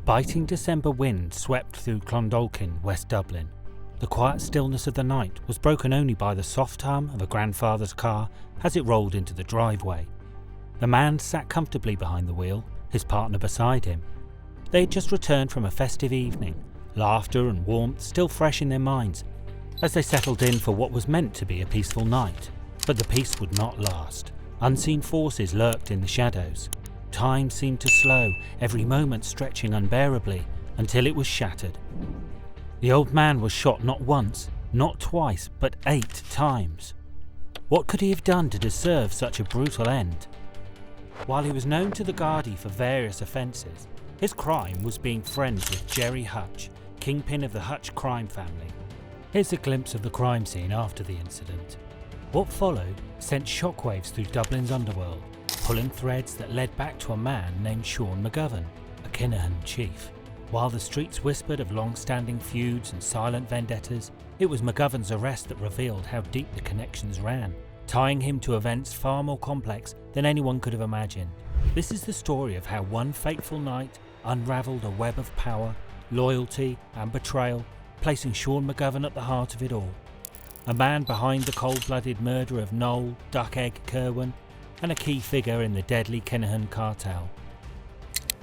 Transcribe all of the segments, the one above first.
biting December wind swept through Clondalkin, West Dublin. The quiet stillness of the night was broken only by the soft hum of a grandfather's car as it rolled into the driveway. The man sat comfortably behind the wheel, his partner beside him. They had just returned from a festive evening, laughter and warmth still fresh in their minds, as they settled in for what was meant to be a peaceful night. But the peace would not last. Unseen forces lurked in the shadows. Time seemed to slow, every moment stretching unbearably, until it was shattered. The old man was shot not once, not twice, but 8 times. What could he have done to deserve such a brutal end? While he was known to the Gardaí for various offences, his crime was being friends with Jerry Hutch, kingpin of the Hutch crime family. Here's a glimpse of the crime scene after the incident. What followed sent shockwaves through Dublin's underworld, pulling threads that led back to a man named Sean McGovern, a Kinahan chief. While the streets whispered of long-standing feuds and silent vendettas, it was McGovern's arrest that revealed how deep the connections ran, tying him to events far more complex than anyone could have imagined. This is the story of how one fateful night unravelled a web of power, loyalty and betrayal, placing Sean McGovern at the heart of it all. A man behind the cold-blooded murder of Noel Kirwan, and a key figure in the deadly Kinahan cartel.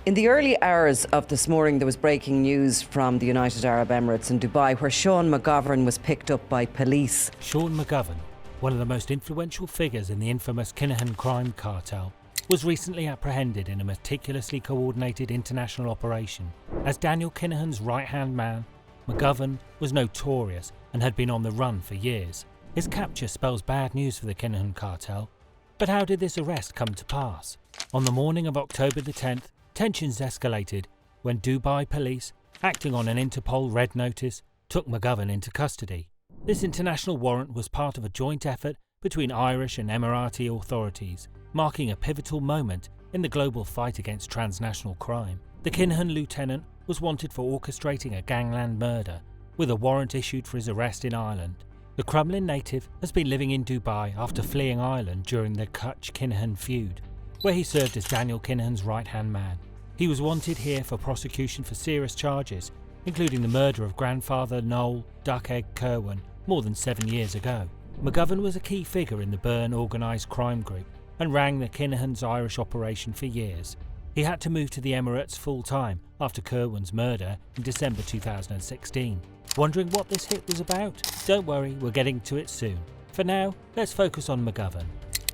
In the early hours of this morning, there was breaking news from the United Arab Emirates in Dubai, where Sean McGovern was picked up by police. Sean McGovern, one of the most influential figures in the infamous Kinahan crime cartel, was recently apprehended in a meticulously coordinated international operation. As Daniel Kinahan's right-hand man, McGovern was notorious and had been on the run for years. His capture spells bad news for the Kinahan cartel. But how did this arrest come to pass? On the morning of October the 10th, tensions escalated when Dubai police, acting on an Interpol red notice, took McGovern into custody. This international warrant was part of a joint effort between Irish and Emirati authorities, marking a pivotal moment in the global fight against transnational crime. The Kinahan lieutenant was wanted for orchestrating a Gangland murder, with a warrant issued for his arrest in Ireland. The Crumlin native has been living in Dubai after fleeing Ireland during the Hutch-Kinahan feud, where he served as Daniel Kinahan's right-hand man. He was wanted here for prosecution for serious charges, including the murder of grandfather Noel Kirwan more than 7 years ago. McGovern was a key figure in the Byrne organised crime group and ran the Kinahan's Irish operation for years. He had to move to the Emirates full-time after Kirwan's murder in December 2016. Wondering what this hit was about? Don't worry, we're getting to it soon. For now, let's focus on McGovern.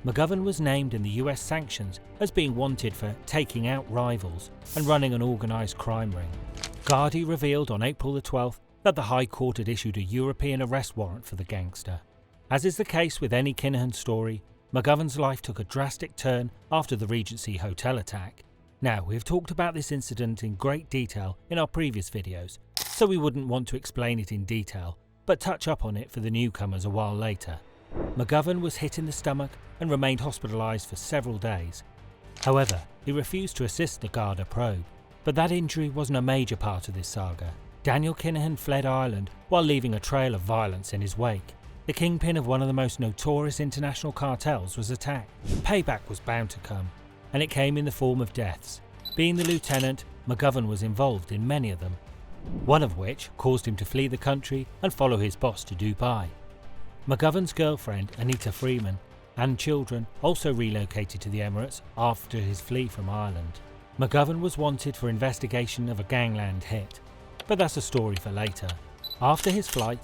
McGovern was named in the US sanctions as being wanted for taking out rivals and running an organised crime ring. Gardaí revealed on April the 12th that the High Court had issued a European arrest warrant for the gangster. As is the case with any Kinahan story, McGovern's life took a drastic turn after the Regency Hotel attack. Now, we've talked about this incident in great detail in our previous videos, so we wouldn't want to explain it in detail, but touch up on it for the newcomers a while later. McGovern was hit in the stomach and remained hospitalised for several days. However, he refused to assist the Garda probe, but that injury wasn't a major part of this saga. Daniel Kinahan fled Ireland while leaving a trail of violence in his wake. The kingpin of one of the most notorious international cartels was attacked. Payback was bound to come, and it came in the form of deaths. Being the lieutenant, McGovern was involved in many of them, one of which caused him to flee the country and follow his boss to Dubai. McGovern's girlfriend, Anita Freeman, and children also relocated to the Emirates after his flee from Ireland. McGovern was wanted for investigation of a Gangland hit, but that's a story for later. After his flight,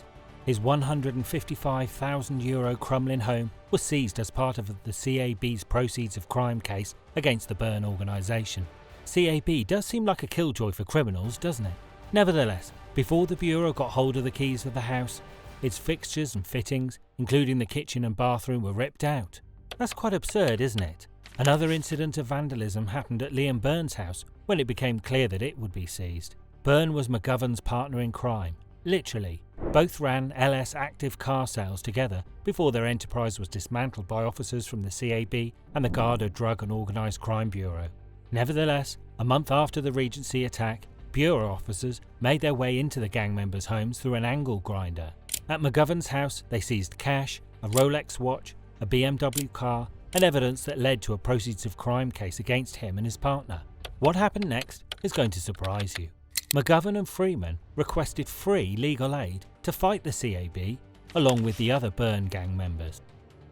his €155,000 Crumlin home was seized as part of the CAB's proceeds of crime case against the Byrne organisation. CAB does seem like a killjoy for criminals, doesn't it? Nevertheless, before the Bureau got hold of the keys for the house, its fixtures and fittings, including the kitchen and bathroom, were ripped out. That's quite absurd, isn't it? Another incident of vandalism happened at Liam Byrne's house when it became clear that it would be seized. Byrne was McGovern's partner in crime. Literally, both ran LS Active car sales together before their enterprise was dismantled by officers from the CAB and the Garda Drug and Organised Crime Bureau. Nevertheless, a month after the Regency attack, Bureau officers made their way into the gang members' homes through an angle grinder. At McGovern's house, they seized cash, a Rolex watch, a BMW car, and evidence that led to a proceeds of crime case against him and his partner. What happened next is going to surprise you. McGovern and Freeman requested free legal aid to fight the CAB along with the other Burn gang members.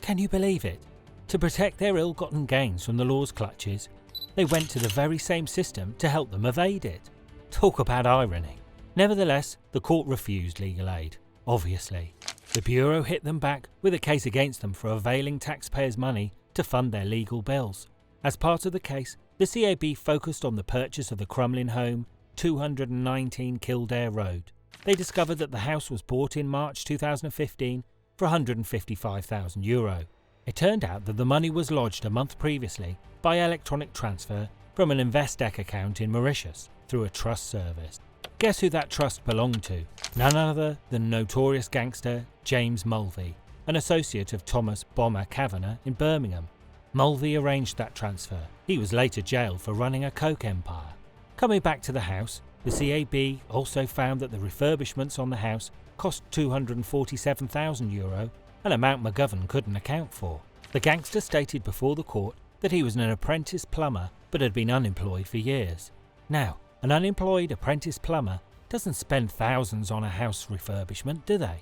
Can you believe it? To protect their ill-gotten gains from the law's clutches, they went to the very same system to help them evade it. Talk about irony. Nevertheless, the court refused legal aid, obviously. The Bureau hit them back with a case against them for availing taxpayers' money to fund their legal bills. As part of the case, the CAB focused on the purchase of the Crumlin home, 219 Kildare Road. They discovered that the house was bought in March 2015 for €155,000. It turned out that the money was lodged a month previously by electronic transfer from an Investec account in Mauritius through a trust service. Guess who that trust belonged to? None other than notorious gangster James Mulvey, an associate of Thomas Bomber Kavanagh in Birmingham. Mulvey arranged that transfer. He was later jailed for running a coke empire. Coming back to the house, the CAB also found that the refurbishments on the house cost €247,000, an amount McGovern couldn't account for. The gangster stated before the court that he was an apprentice plumber but had been unemployed for years. Now, an unemployed apprentice plumber doesn't spend thousands on a house refurbishment, do they?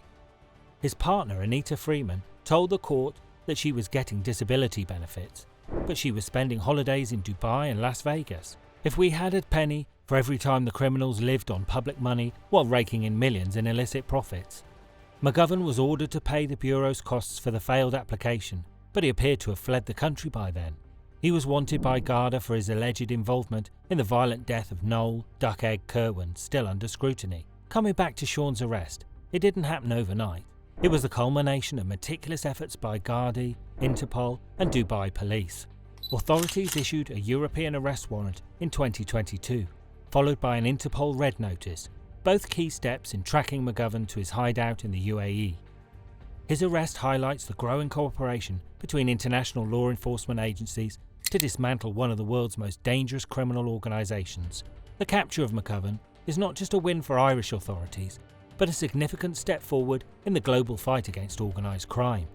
His partner, Anita Freeman, told the court that she was getting disability benefits, but she was spending holidays in Dubai and Las Vegas. If we had a penny for every time the criminals lived on public money while raking in millions in illicit profits. McGovern was ordered to pay the Bureau's costs for the failed application, but he appeared to have fled the country by then. He was wanted by Garda for his alleged involvement in the violent death of Noel "Duck-Egg" Kirwan, still under scrutiny. Coming back to Sean's arrest, it didn't happen overnight. It was the culmination of meticulous efforts by Garda, Interpol and Dubai police. Authorities issued a European arrest warrant in 2022, followed by an Interpol red notice, both key steps in tracking McGovern to his hideout in the UAE. His arrest highlights the growing cooperation between international law enforcement agencies to dismantle one of the world's most dangerous criminal organisations. The capture of McGovern is not just a win for Irish authorities, but a significant step forward in the global fight against organised crime.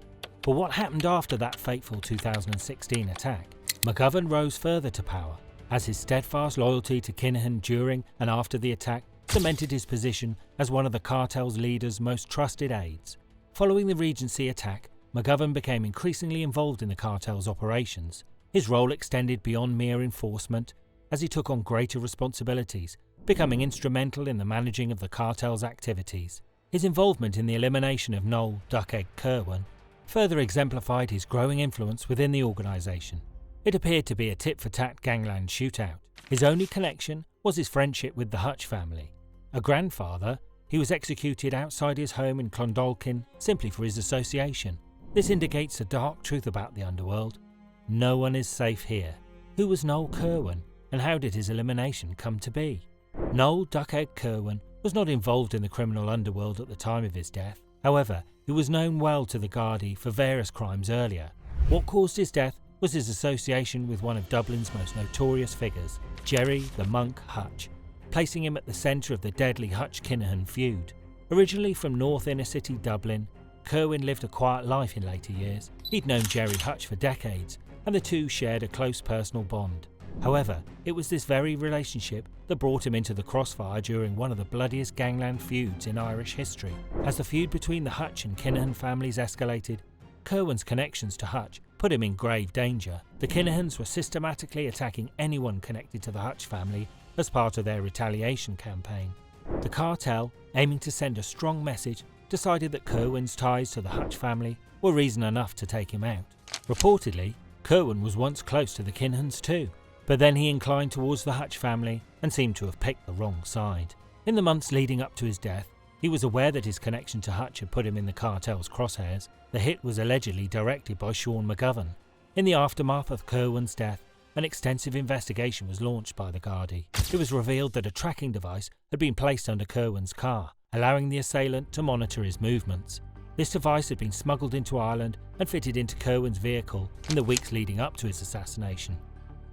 But what happened after that fateful 2016 attack? McGovern rose further to power, as his steadfast loyalty to Kinahan during and after the attack cemented his position as one of the cartel's leaders' most trusted aides. Following the Regency attack, McGovern became increasingly involved in the cartel's operations. His role extended beyond mere enforcement, as he took on greater responsibilities, becoming instrumental in the managing of the cartel's activities. His involvement in the elimination of Noel "Duck-Egg" Kirwan further exemplified his growing influence within the organisation. It appeared to be a tit-for-tat gangland shootout. His only connection was his friendship with the Hutch family. A grandfather, he was executed outside his home in Clondalkin simply for his association. This indicates a dark truth about the underworld. No one is safe here. Who was Noel Kirwan, and how did his elimination come to be? Noel "Duck-Egg" Kirwan was not involved in the criminal underworld at the time of his death. However, he was known well to the Gardaí for various crimes earlier. What caused his death was his association with one of Dublin's most notorious figures, Jerry the Monk Hutch, placing him at the centre of the deadly Hutch-Kinahan feud. Originally from North Inner City Dublin, Kirwan lived a quiet life in later years. He'd known Jerry Hutch for decades, and the two shared a close personal bond. However, it was this very relationship that brought him into the crossfire during one of the bloodiest gangland feuds in Irish history. As the feud between the Hutch and Kinahan families escalated, Kirwan's connections to Hutch put him in grave danger. The Kinahans were systematically attacking anyone connected to the Hutch family as part of their retaliation campaign. The cartel, aiming to send a strong message, decided that Kirwan's ties to the Hutch family were reason enough to take him out. Reportedly, Kirwan was once close to the Kinahans too, but then he inclined towards the Hutch family and seemed to have picked the wrong side. In the months leading up to his death, he was aware that his connection to Hutch had put him in the cartel's crosshairs. The hit was allegedly directed by Sean McGovern. In the aftermath of Kirwan's death, an extensive investigation was launched by the Gardaí. It was revealed that a tracking device had been placed under Kirwan's car, allowing the assailant to monitor his movements. This device had been smuggled into Ireland and fitted into Kirwan's vehicle in the weeks leading up to his assassination.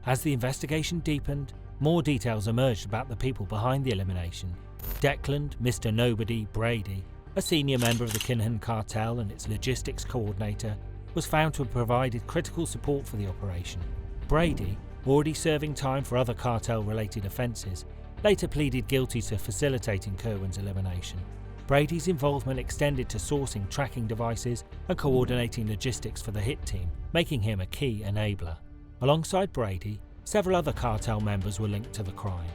As the investigation deepened, more details emerged about the people behind the elimination. Gangland, Mr. Nobody Brady, a senior member of the Kinahan cartel and its logistics coordinator, was found to have provided critical support for the operation. Brady, already serving time for other cartel-related offences, later pleaded guilty to facilitating Kirwan's elimination. Brady's involvement extended to sourcing tracking devices and coordinating logistics for the hit team, making him a key enabler. Alongside Brady, several other cartel members were linked to the crime.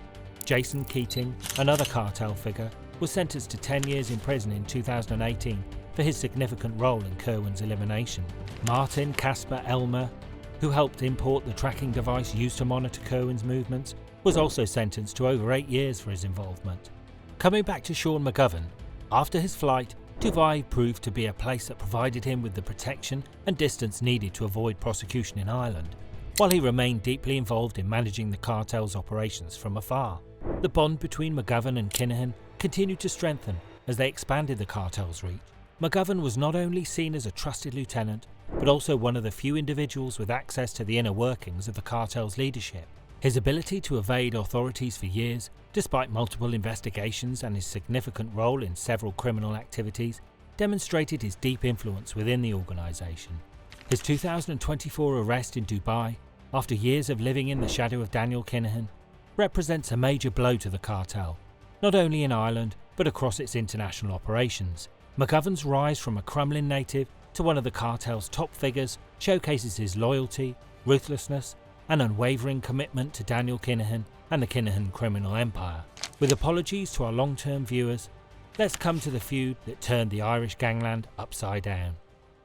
Jason Keating, another cartel figure, was sentenced to 10 years in prison in 2018 for his significant role in Kirwan's elimination. Martin Casper Elmer, who helped import the tracking device used to monitor Kirwan's movements, was also sentenced to over 8 years for his involvement. Coming back to Sean McGovern, after his flight, Dubai proved to be a place that provided him with the protection and distance needed to avoid prosecution in Ireland, while he remained deeply involved in managing the cartel's operations from afar. The bond between McGovern and Kinahan continued to strengthen as they expanded the cartel's reach. McGovern was not only seen as a trusted lieutenant, but also one of the few individuals with access to the inner workings of the cartel's leadership. His ability to evade authorities for years, despite multiple investigations and his significant role in several criminal activities, demonstrated his deep influence within the organisation. His 2024 arrest in Dubai, after years of living in the shadow of Daniel Kinahan, represents a major blow to the cartel, not only in Ireland but across its international operations. McGovern's rise from a Crumlin native to one of the cartel's top figures showcases his loyalty, ruthlessness, and unwavering commitment to Daniel Kinahan and the Kinahan criminal empire. With apologies to our long-term viewers, let's come to the feud that turned the Irish gangland upside down.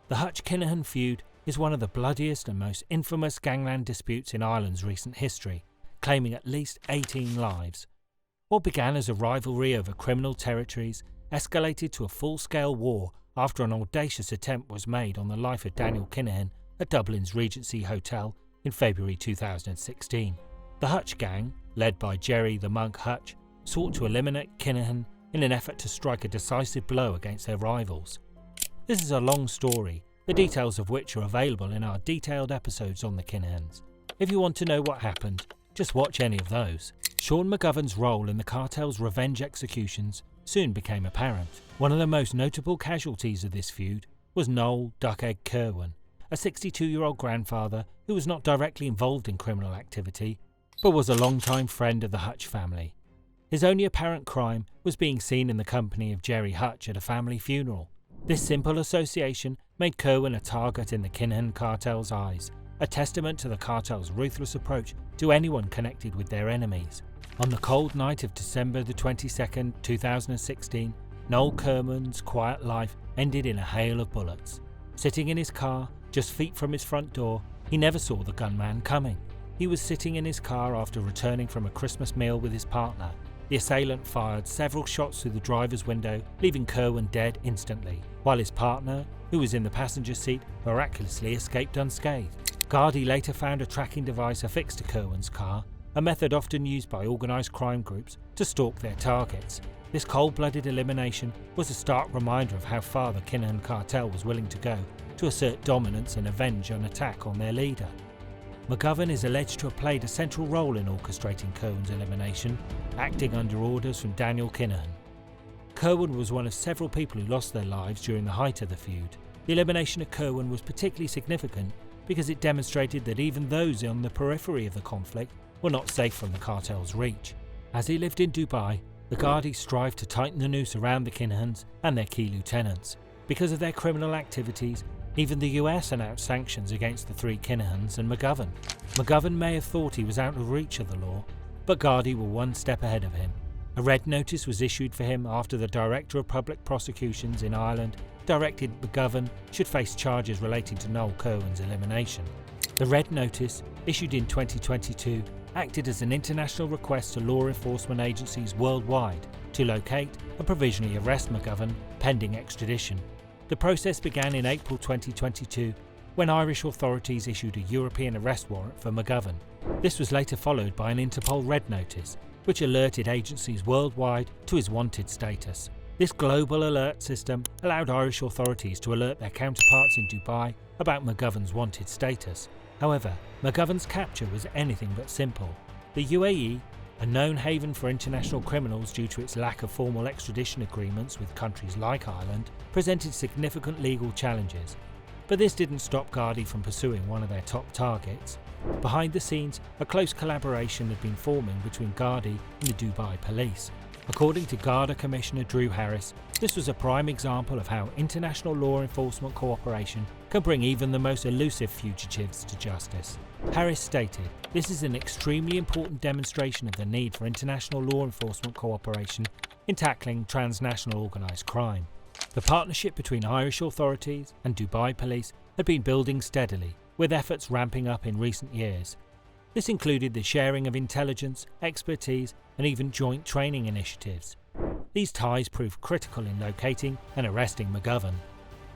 The Hutch-Kinahan feud is one of the bloodiest and most infamous gangland disputes in Ireland's recent history, claiming at least 18 lives. What began as a rivalry over criminal territories escalated to a full-scale war after an audacious attempt was made on the life of Daniel Kinahan at Dublin's Regency Hotel in February 2016. The Hutch gang, led by Jerry the Monk Hutch, sought to eliminate Kinahan in an effort to strike a decisive blow against their rivals. This is a long story, the details of which are available in our detailed episodes on the Kinahans. If you want to know what happened, just watch any of those. Sean McGovern's role in the cartel's revenge executions soon became apparent. One of the most notable casualties of this feud was Noel "Duckegg" Kirwan, a 62-year-old grandfather who was not directly involved in criminal activity, but was a long-time friend of the Hutch family. His only apparent crime was being seen in the company of Jerry Hutch at a family funeral. This simple association made Kirwan a target in the Kinahan cartel's eyes, a testament to the cartel's ruthless approach to anyone connected with their enemies. On the cold night of December the 22nd, 2016, Noel Kirwan's quiet life ended in a hail of bullets. Sitting in his car, just feet from his front door, he never saw the gunman coming. He was sitting in his car after returning from a Christmas meal with his partner. The assailant fired several shots through the driver's window, leaving Kirwan dead instantly, while his partner, who was in the passenger seat, miraculously escaped unscathed. Gardaí later found a tracking device affixed to Kirwan's car, a method often used by organised crime groups to stalk their targets. This cold-blooded elimination was a stark reminder of how far the Kinahan cartel was willing to go to assert dominance and avenge an attack on their leader. McGovern is alleged to have played a central role in orchestrating Kirwan's elimination, acting under orders from Daniel Kinahan. Kirwan was one of several people who lost their lives during the height of the feud. The elimination of Kirwan was particularly significant because it demonstrated that even those on the periphery of the conflict were not safe from the cartel's reach. As he lived in Dubai, the Gardaí strived to tighten the noose around the Kinahans and their key lieutenants. Because of their criminal activities, even the US announced sanctions against the three Kinahans and McGovern. McGovern may have thought he was out of reach of the law, but Gardaí were one step ahead of him. A red notice was issued for him after the Director of Public Prosecutions in Ireland directed McGovern should face charges relating to Noel Kirwan's elimination. The red notice, issued in 2022, acted as an international request to law enforcement agencies worldwide to locate and provisionally arrest McGovern pending extradition. The process began in April 2022 when Irish authorities issued a European arrest warrant for McGovern. This was later followed by an Interpol red notice, which alerted agencies worldwide to his wanted status. This global alert system allowed Irish authorities to alert their counterparts in Dubai about McGovern's wanted status. However, McGovern's capture was anything but simple. The UAE, a known haven for international criminals due to its lack of formal extradition agreements with countries like Ireland, presented significant legal challenges. But this didn't stop Gardaí from pursuing one of their top targets. Behind the scenes, a close collaboration had been forming between Gardaí and the Dubai police. According to Garda Commissioner Drew Harris, this was a prime example of how international law enforcement cooperation can bring even the most elusive fugitives to justice. Harris stated, "This is an extremely important demonstration of the need for international law enforcement cooperation in tackling transnational organised crime." The partnership between Irish authorities and Dubai police had been building steadily, with efforts ramping up in recent years. This included the sharing of intelligence, expertise, and even joint training initiatives. These ties proved critical in locating and arresting McGovern.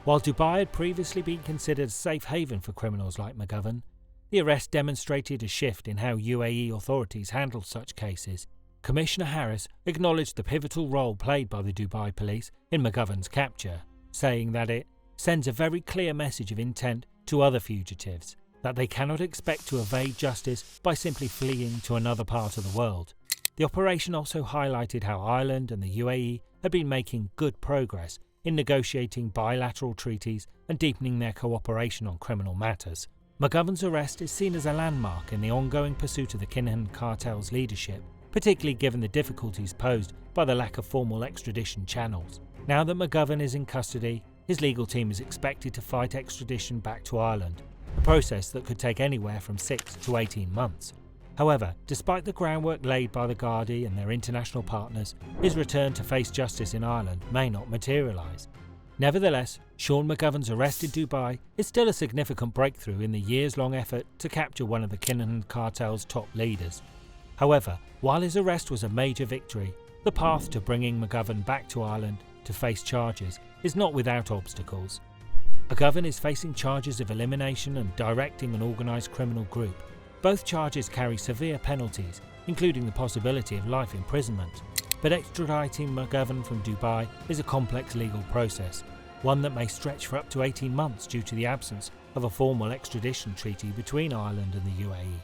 While Dubai had previously been considered a safe haven for criminals like McGovern, the arrest demonstrated a shift in how UAE authorities handled such cases. Commissioner Harris acknowledged the pivotal role played by the Dubai police in McGovern's capture, saying that it sends a very clear message of intent to other fugitives, that they cannot expect to evade justice by simply fleeing to another part of the world. The operation also highlighted how Ireland and the UAE had been making good progress in negotiating bilateral treaties and deepening their cooperation on criminal matters. McGovern's arrest is seen as a landmark in the ongoing pursuit of the Kinahan cartel's leadership, particularly given the difficulties posed by the lack of formal extradition channels. Now that McGovern is in custody, his legal team is expected to fight extradition back to Ireland, a process that could take anywhere from 6 to 18 months. However, despite the groundwork laid by the Gardaí and their international partners, his return to face justice in Ireland may not materialise. Nevertheless, Sean McGovern's arrest in Dubai is still a significant breakthrough in the years-long effort to capture one of the Kinahan cartel's top leaders. However, while his arrest was a major victory, the path to bringing McGovern back to Ireland to face charges is not without obstacles. McGovern is facing charges of elimination and directing an organised criminal group. Both charges carry severe penalties, including the possibility of life imprisonment. But extraditing McGovern from Dubai is a complex legal process, one that may stretch for up to 18 months due to the absence of a formal extradition treaty between Ireland and the UAE.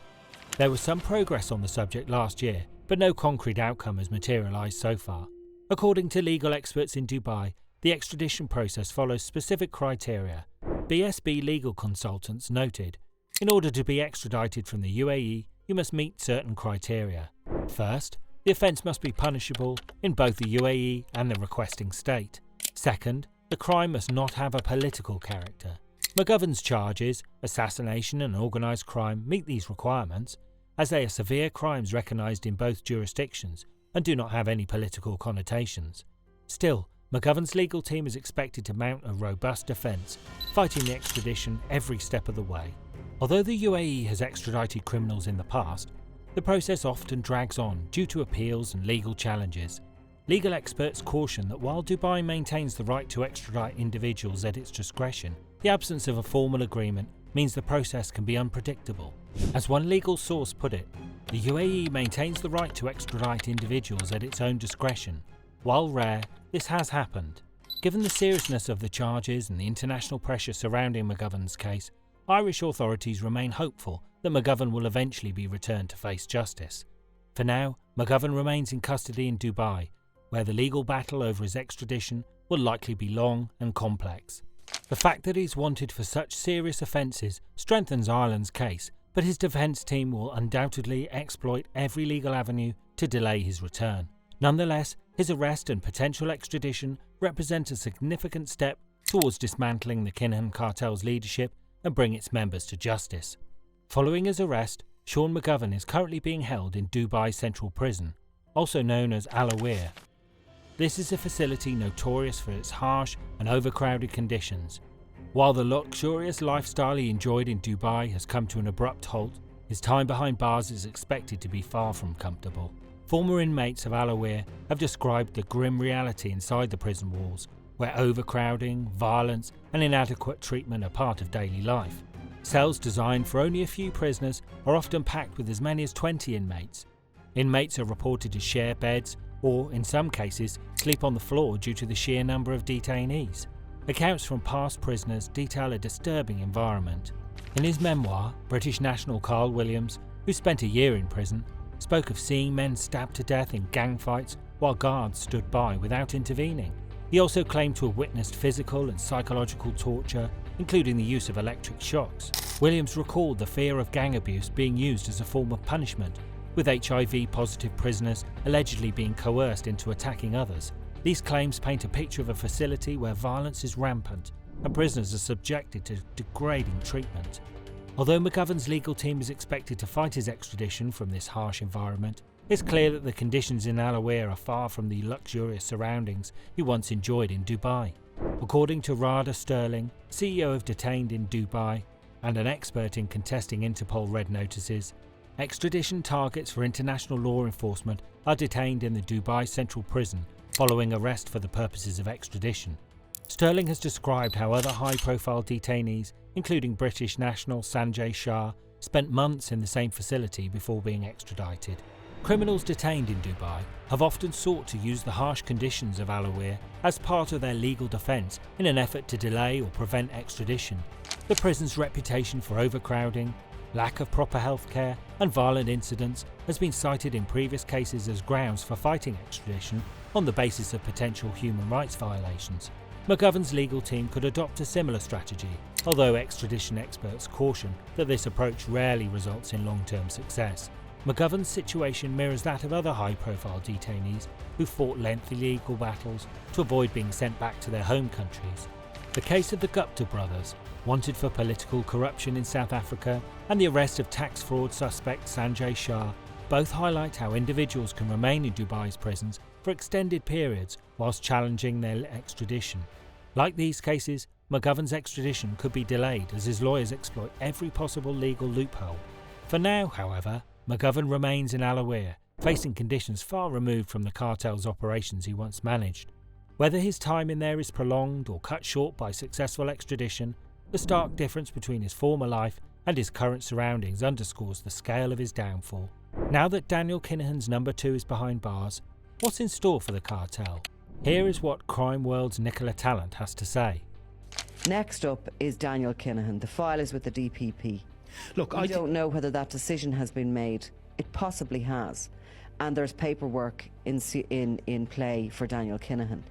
There was some progress on the subject last year, but no concrete outcome has materialised so far. According to legal experts in Dubai, the extradition process follows specific criteria. BSB legal consultants noted, in order to be extradited from the UAE, you must meet certain criteria. First, the offence must be punishable in both the UAE and the requesting state. Second, the crime must not have a political character. McGovern's charges, assassination and organised crime, meet these requirements, as they are severe crimes recognised in both jurisdictions and do not have any political connotations. Still, McGovern's legal team is expected to mount a robust defence, fighting the extradition every step of the way. Although the UAE has extradited criminals in the past, the process often drags on due to appeals and legal challenges. Legal experts caution that while Dubai maintains the right to extradite individuals at its discretion, the absence of a formal agreement means the process can be unpredictable. As one legal source put it, the UAE maintains the right to extradite individuals at its own discretion. While rare, this has happened. Given the seriousness of the charges and the international pressure surrounding McGovern's case, Irish authorities remain hopeful that McGovern will eventually be returned to face justice. For now, McGovern remains in custody in Dubai, where the legal battle over his extradition will likely be long and complex. The fact that he's wanted for such serious offences strengthens Ireland's case, but his defence team will undoubtedly exploit every legal avenue to delay his return. Nonetheless, his arrest and potential extradition represent a significant step towards dismantling the Kinahan cartel's leadership and bring its members to justice. Following his arrest, Sean McGovern is currently being held in Dubai Central Prison, also known as Al Awir. This is a facility notorious for its harsh and overcrowded conditions. While the luxurious lifestyle he enjoyed in Dubai has come to an abrupt halt, his time behind bars is expected to be far from comfortable. Former inmates of Al Awir have described the grim reality inside the prison walls, where overcrowding, violence and inadequate treatment are part of daily life. Cells designed for only a few prisoners are often packed with as many as 20 inmates. Inmates are reported to share beds or, in some cases, sleep on the floor due to the sheer number of detainees. Accounts from past prisoners detail a disturbing environment. In his memoir, British national Carl Williams, who spent a year in prison, spoke of seeing men stabbed to death in gang fights while guards stood by without intervening. He also claimed to have witnessed physical and psychological torture, including the use of electric shocks. Williams recalled the fear of gang abuse being used as a form of punishment, with HIV-positive prisoners allegedly being coerced into attacking others. These claims paint a picture of a facility where violence is rampant and prisoners are subjected to degrading treatment. Although McGovern's legal team is expected to fight his extradition from this harsh environment, it's clear that the conditions in Alawir are far from the luxurious surroundings he once enjoyed in Dubai. According to Rada Sterling, CEO of Detained in Dubai and an expert in contesting Interpol red notices, extradition targets for international law enforcement are detained in the Dubai Central Prison following arrest for the purposes of extradition. Sterling has described how other high-profile detainees, including British national Sanjay Shah, spent months in the same facility before being extradited. Criminals detained in Dubai have often sought to use the harsh conditions of Alawir as part of their legal defence in an effort to delay or prevent extradition. The prison's reputation for overcrowding, lack of proper healthcare and violent incidents has been cited in previous cases as grounds for fighting extradition on the basis of potential human rights violations. McGovern's legal team could adopt a similar strategy, although extradition experts caution that this approach rarely results in long-term success. McGovern's situation mirrors that of other high-profile detainees who fought lengthy legal battles to avoid being sent back to their home countries. The case of the Gupta brothers, wanted for political corruption in South Africa, and the arrest of tax fraud suspect Sanjay Shah both highlight how individuals can remain in Dubai's prisons for extended periods whilst challenging their extradition. Like these cases, McGovern's extradition could be delayed as his lawyers exploit every possible legal loophole. For now, however, McGovern remains in Alawir, facing conditions far removed from the cartel's operations he once managed. Whether his time in there is prolonged or cut short by successful extradition, the stark difference between his former life and his current surroundings underscores the scale of his downfall. Now that Daniel Kinahan's number 2 is behind bars, what's in store for the cartel? Here is what Crime World's Nicola Tallant has to say. Next up is Daniel Kinahan. The file is with the DPP. Look, I don't know whether that decision has been made. It possibly has. And there's paperwork in play for Daniel Kinahan.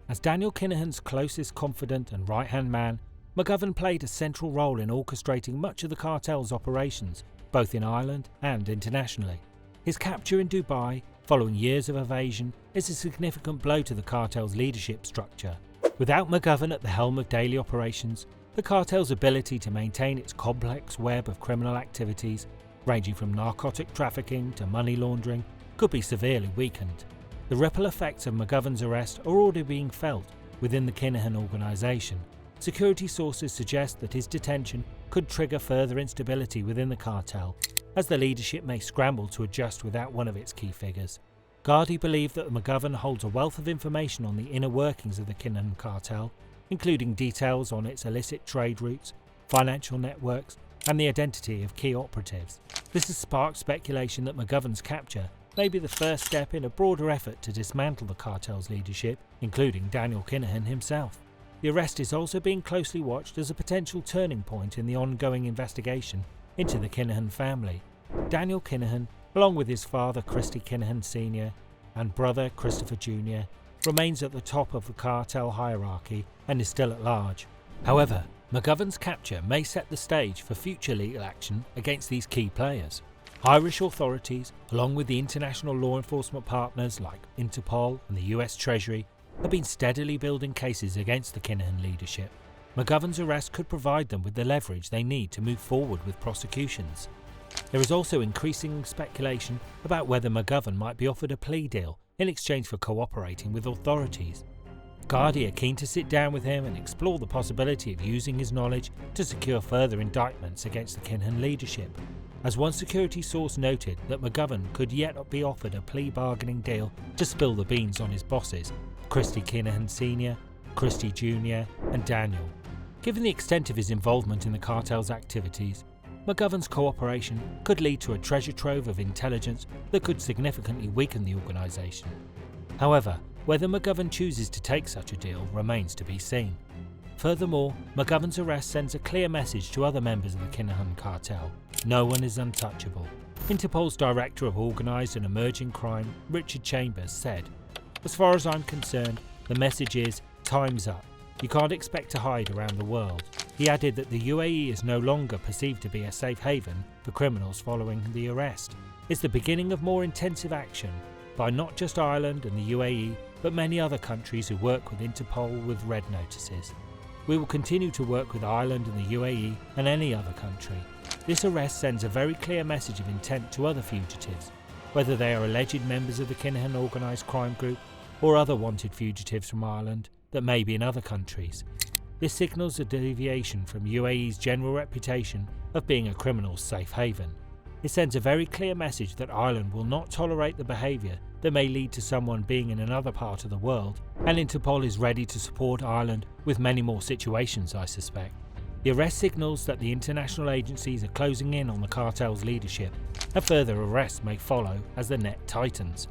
As Daniel Kinahan's closest confidant and right-hand man, McGovern played a central role in orchestrating much of the cartel's operations, both in Ireland and internationally. His capture in Dubai, following years of evasion, is a significant blow to the cartel's leadership structure. Without McGovern at the helm of daily operations, the cartel's ability to maintain its complex web of criminal activities, ranging from narcotic trafficking to money laundering, could be severely weakened. The ripple effects of McGovern's arrest are already being felt within the Kinahan organisation. Security sources suggest that his detention could trigger further instability within the cartel, as the leadership may scramble to adjust without one of its key figures. Gardaí believe that McGovern holds a wealth of information on the inner workings of the Kinahan cartel, including details on its illicit trade routes, financial networks, and the identity of key operatives. This has sparked speculation that McGovern's capture may be the first step in a broader effort to dismantle the cartel's leadership, including Daniel Kinahan himself. The arrest is also being closely watched as a potential turning point in the ongoing investigation into the Kinahan family. Daniel Kinahan, along with his father Christy Kinahan Sr. and brother Christopher Jr., remains at the top of the cartel hierarchy and is still at large. However, McGovern's capture may set the stage for future legal action against these key players. Irish authorities, along with the international law enforcement partners like Interpol and the US Treasury, have been steadily building cases against the Kinahan leadership. McGovern's arrest could provide them with the leverage they need to move forward with prosecutions. There is also increasing speculation about whether McGovern might be offered a plea deal in exchange for cooperating with authorities. Gardaí are keen to sit down with him and explore the possibility of using his knowledge to secure further indictments against the Kinahan leadership, as one security source noted that McGovern could yet be offered a plea bargaining deal to spill the beans on his bosses, Christy Kinahan Sr., Christy Jr. and Daniel. Given the extent of his involvement in the cartel's activities, McGovern's cooperation could lead to a treasure trove of intelligence that could significantly weaken the organisation. However, whether McGovern chooses to take such a deal remains to be seen. Furthermore, McGovern's arrest sends a clear message to other members of the Kinahan cartel. No one is untouchable. Interpol's Director of Organised and Emerging Crime, Richard Chambers, said, "As far as I'm concerned, the message is, time's up. You can't expect to hide around the world. He added that the UAE is no longer perceived to be a safe haven for criminals following the arrest. It's the beginning of more intensive action by not just Ireland and the UAE, but many other countries who work with Interpol with red notices. We will continue to work with Ireland and the UAE and any other country. This arrest sends a very clear message of intent to other fugitives, whether they are alleged members of the Kinahan organised crime group or other wanted fugitives from Ireland that may be in other countries. This signals a deviation from UAE's general reputation of being a criminal safe haven. It sends a very clear message that Ireland will not tolerate the behaviour that may lead to someone being in another part of the world, and Interpol is ready to support Ireland with many more situations, I suspect. The arrest signals that the international agencies are closing in on the cartel's leadership, and further arrests may follow as the net tightens.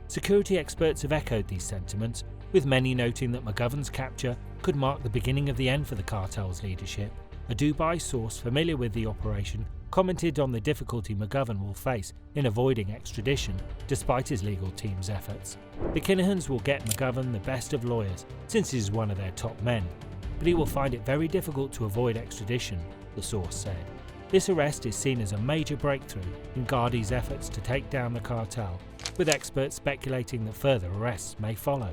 Security experts have echoed these sentiments, with many noting that McGovern's capture could mark the beginning of the end for the cartel's leadership. A Dubai source familiar with the operation commented on the difficulty McGovern will face in avoiding extradition despite his legal team's efforts. The Kinahans will get McGovern the best of lawyers since he is one of their top men, but he will find it very difficult to avoid extradition, the source said. This arrest is seen as a major breakthrough in Garda's efforts to take down the cartel, with experts speculating that further arrests may follow.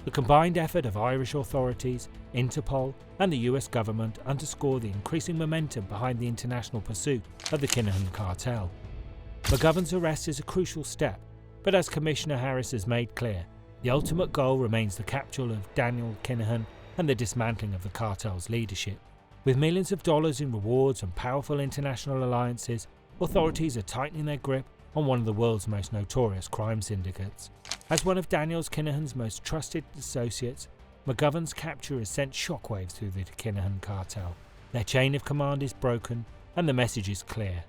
The combined effort of Irish authorities, Interpol and the US government underscore the increasing momentum behind the international pursuit of the Kinahan cartel. McGovern's arrest is a crucial step, but as Commissioner Harris has made clear, the ultimate goal remains the capture of Daniel Kinahan and the dismantling of the cartel's leadership. With millions of dollars in rewards and powerful international alliances, authorities are tightening their grip on one of the world's most notorious crime syndicates. As one of Daniel Kinahan's most trusted associates, McGovern's capture has sent shockwaves through the Kinahan cartel. Their chain of command is broken, and the message is clear.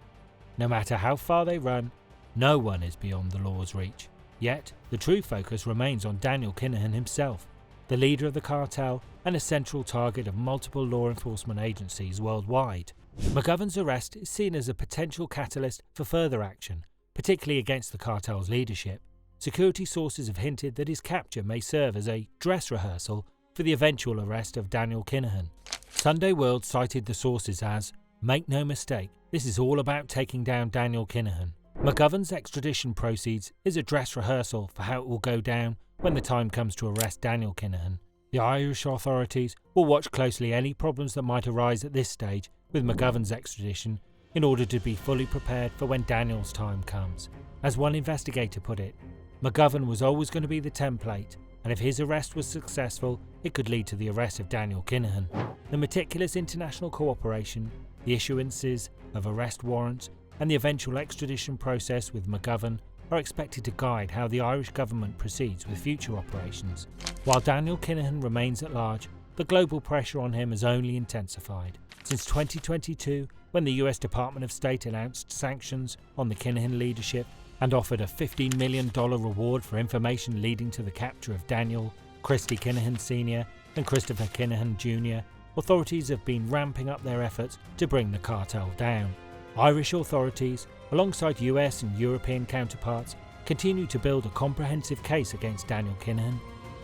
No matter how far they run, no one is beyond the law's reach. Yet, the true focus remains on Daniel Kinahan himself, the leader of the cartel and a central target of multiple law enforcement agencies worldwide. McGovern's arrest is seen as a potential catalyst for further action, particularly against the cartel's leadership. Security sources have hinted that his capture may serve as a dress rehearsal for the eventual arrest of Daniel Kinahan. Sunday World cited the sources as, "Make no mistake, this is all about taking down Daniel Kinahan. McGovern's extradition proceeds is a dress rehearsal for how it will go down when the time comes to arrest Daniel Kinahan. The Irish authorities will watch closely any problems that might arise at this stage with McGovern's extradition in order to be fully prepared for when Daniel's time comes. As one investigator put it, McGovern was always going to be the template, and if his arrest was successful, it could lead to the arrest of Daniel Kinahan. The meticulous international cooperation, the issuances of arrest warrants, and the eventual extradition process with McGovern are expected to guide how the Irish government proceeds with future operations. While Daniel Kinahan remains at large, the global pressure on him has only intensified. Since 2022, when the US Department of State announced sanctions on the Kinahan leadership and offered a $15 million reward for information leading to the capture of Daniel, Christy Kinahan Sr. and Christopher Kinahan Jr., authorities have been ramping up their efforts to bring the cartel down. Irish authorities, alongside US and European counterparts, continue to build a comprehensive case against Daniel Kinahan,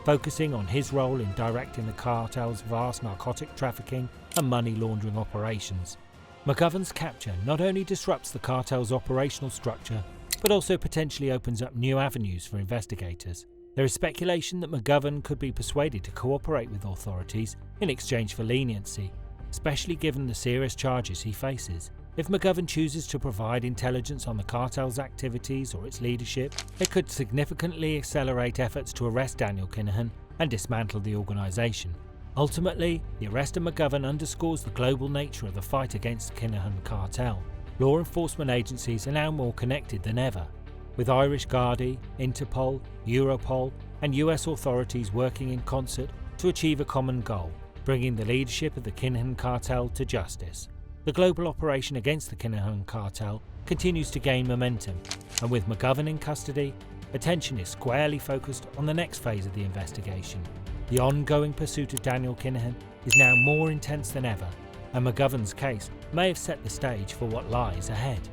focusing on his role in directing the cartel's vast narcotic trafficking and money laundering operations. McGovern's capture not only disrupts the cartel's operational structure, but also potentially opens up new avenues for investigators. There is speculation that McGovern could be persuaded to cooperate with authorities in exchange for leniency, especially given the serious charges he faces. If McGovern chooses to provide intelligence on the cartel's activities or its leadership, it could significantly accelerate efforts to arrest Daniel Kinahan and dismantle the organisation. Ultimately, the arrest of McGovern underscores the global nature of the fight against the Kinahan cartel. Law enforcement agencies are now more connected than ever, with Irish Gardaí, Interpol, Europol and US authorities working in concert to achieve a common goal, bringing the leadership of the Kinahan cartel to justice. The global operation against the Kinahan cartel continues to gain momentum, and with McGovern in custody, attention is squarely focused on the next phase of the investigation. The ongoing pursuit of Daniel Kinahan is now more intense than ever, and McGovern's case may have set the stage for what lies ahead.